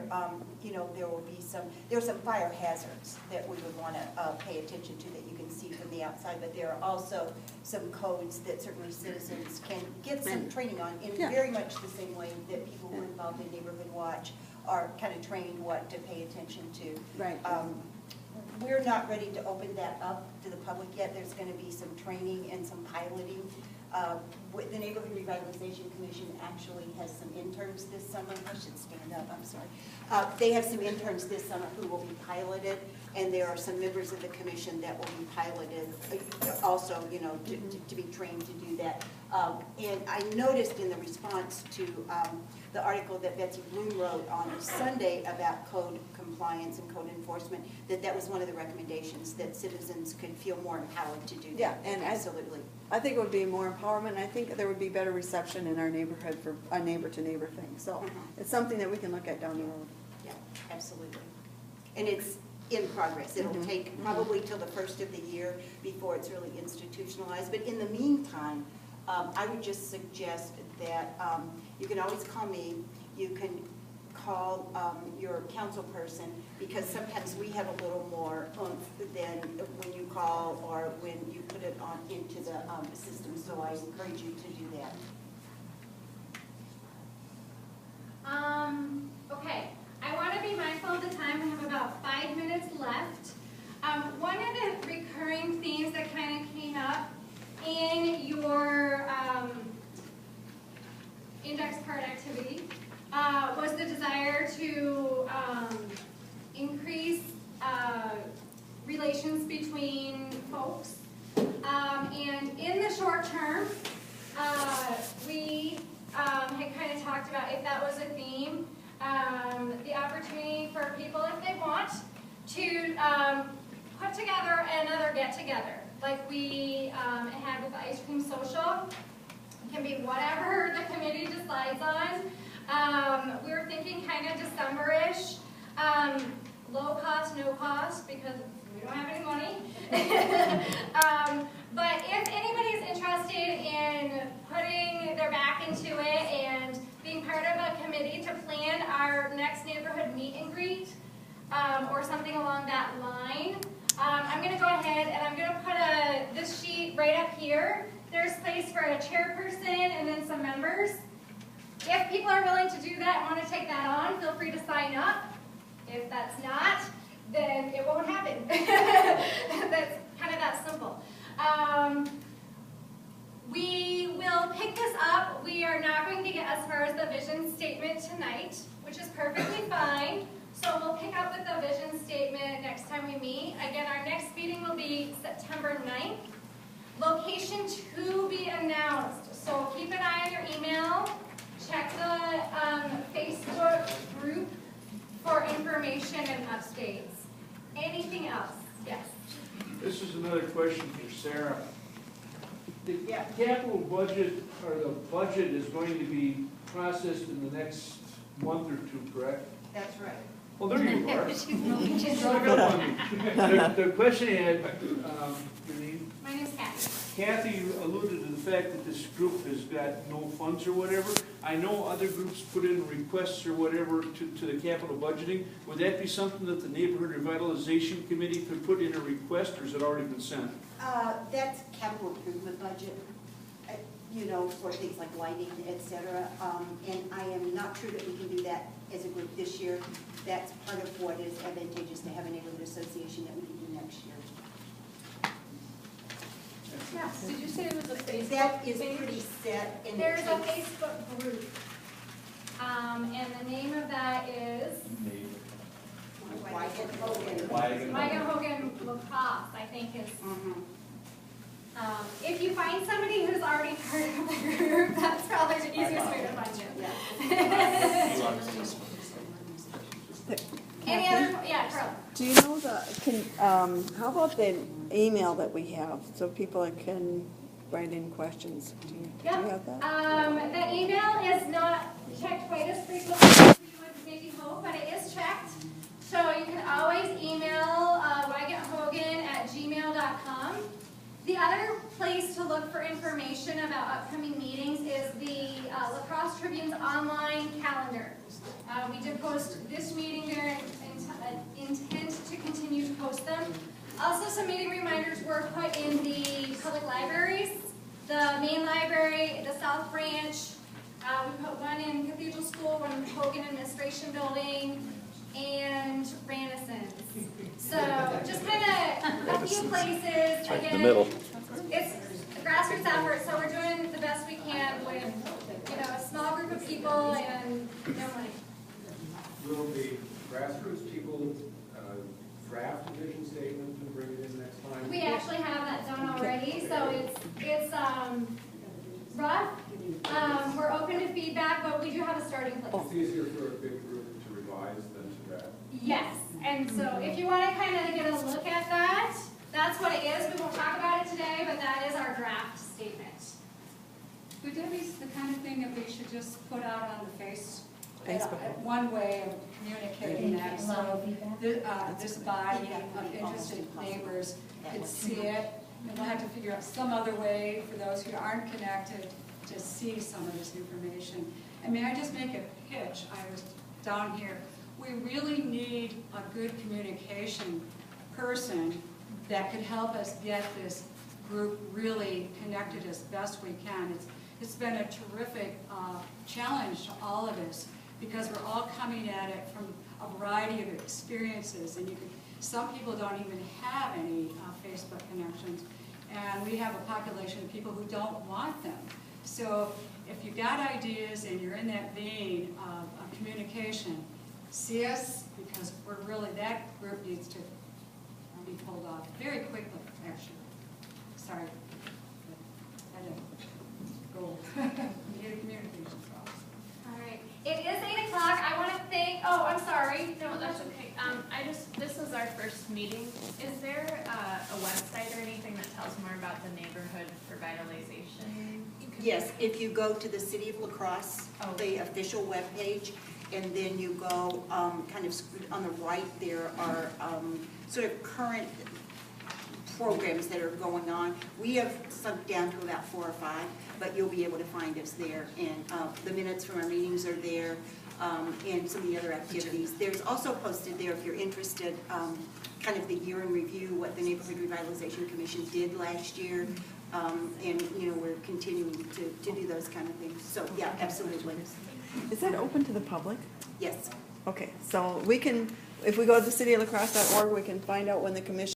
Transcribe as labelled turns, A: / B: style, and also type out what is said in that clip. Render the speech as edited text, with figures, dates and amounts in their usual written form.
A: there, you know, there will be there's some fire hazards that we would want to pay attention to that you can see from the outside, but there are also some codes that certainly citizens can get some training on in very much the same way that people who are involved in Neighborhood Watch are kind of trained what to pay attention to.
B: Right.
A: We're not ready to open that up to the public yet. There's going to be some training and some piloting. The Neighborhood Revitalization Commission actually has some interns this summer. I should stand up, I'm sorry. They have some interns this summer who will be piloted, and there are some members of the commission that will be piloted also, you know, to be trained to do that. And I noticed in the response to the article that Betsy Bloom wrote on Sunday about code compliance and code enforcement, that was one of the recommendations, that citizens could feel more empowered to do that.
B: Yeah, and
A: absolutely.
B: I think it would be more empowerment. I think there would be better reception in our neighborhood for a neighbor-to-neighbor thing. So it's something that we can look at down the road.
A: Yeah, absolutely. And it's in progress. It'll take probably till the first of the year before it's really institutionalized. But in the meantime, I would just suggest that you can always call me. You can call your council person, because sometimes we have a little more oomph than when you call or when you put it on into the system. So I encourage you to do that.
C: Okay, I want to be mindful of the time. We have about 5 minutes left. One of the recurring themes that kind of came up in your index card activity was the desire to increase relations between folks. And in the short term, we had kind of talked about, if that was a theme, the opportunity for people, if they want, to put together another get-together, like we had with the Ice Cream Social. It can be whatever the committee decides on. We were thinking kind of December-ish, low cost, no cost, because we don't have any money. But if anybody's interested in putting their back into it and being part of a committee to plan our next neighborhood meet and greet, or something along that line, I'm going to go ahead and I'm going to put this sheet right up here. There's space for a chairperson and then some members. If people are willing to do that and want to take that on, feel free to sign up. If that's not, then it won't happen. That's kind of that simple. We will pick this up. We are not going to get as far as the vision statement tonight, which is perfectly fine. So we'll pick up with the vision statement next time we meet. Again, our next meeting will be September 9th. Location to be announced. So keep an eye on your email. Check the Facebook group for information and updates. Anything else? Yes.
D: This is another question for Sarah. The capital budget, or the budget, is going to be processed in the next month or two, correct?
A: That's right.
D: Well, there you are. Snuck up on me. The question I had, your name?
C: My name's Kathy.
D: Kathy, you alluded to the fact that this group has got no funds or whatever. I know other groups put in requests or whatever to the capital budgeting. Would that be something that the Neighborhood Revitalization Committee could put in a request, or has it already been sent?
A: That's capital improvement budget, you know, for things like lighting, etc. And I am not sure that we can do that as a group this year. That's part of what is advantageous to have a neighborhood association that we can do next year.
C: Yes.
E: Did you say it was a Facebook
A: That is
E: page?
A: pretty set. And
C: There's a Facebook group. And the name of that is
A: Weigent-Hogan.
C: Weigent-Hogan Lacrosse, I think is. If you find somebody who's already part of the group, that's probably the easiest way to find you. Any other? Yeah, Carl.
B: Do you know how about the email that we have so people can write in questions? Do you have that?
C: The email is not checked quite as frequently as we would maybe hope, but it is checked. So you can always email Weigent-Hogan@gmail.com. The other place to look for information about upcoming meetings is the La Crosse Tribune's online calendar. We did post this meeting there and intend to continue to post them. Also, some meeting reminders were put in the public libraries, the main library, the South Branch. We put one in Cathedral School, one in Hogan Administration Building, and Rannison's. So just kind of a few places.
E: Right in
C: Again,
E: the middle.
C: it's a grassroots effort, so we're doing the best we can with, a small group of people and no money.
F: Will the grassroots people draft a vision statement and bring it in next time?
C: We actually have that done already, so it's rough. We're open to feedback, but we do have a starting place.
F: It's easier for a big group to revise than to draft.
C: Yes, and so if you want to kind of get a look at that, that's what it is. We won't talk about it today, but that is our draft statement.
G: Would that be the kind of thing that we should just put out on the
B: Facebook.
G: One way of communicating that, so this body of interested neighbors could see it, and we'll have to figure out some other way for those who aren't connected to see some of this information. And may I just make a pitch? I was down here. We really need a good communication person that could help us get this group really connected as best we can. It's been a terrific challenge to all of us because we're all coming at it from a variety of experiences, and some people don't even have any Facebook connections, and we have a population of people who don't want them. So if you've got ideas and you're in that vein of communication, see us, because that group needs to be pulled off very quickly, actually. Sorry. I didn't go. We need a communications officer.
C: All right. It is 8 o'clock. I want to thank, I'm sorry.
H: No, that's okay. This is our first meeting. Is there a website or anything that tells more about the neighborhood revitalization?
A: Yes, if you go to the City of La Crosse, the official webpage, and then you go kind of on the right, there are sort of current programs that are going on. We have sunk down to about 4 or 5, but you'll be able to find us there. And the minutes from our meetings are there, and some of the other activities. There's also posted there, if you're interested, kind of the year in review, what the Neighborhood Revitalization Commission did last year. And, we're continuing to do those kind of things. So, yeah, absolutely.
B: Is that open to the public?
A: Yes.
B: Okay, so we can, if we go to thecitylacrosse.org, we can find out when the commission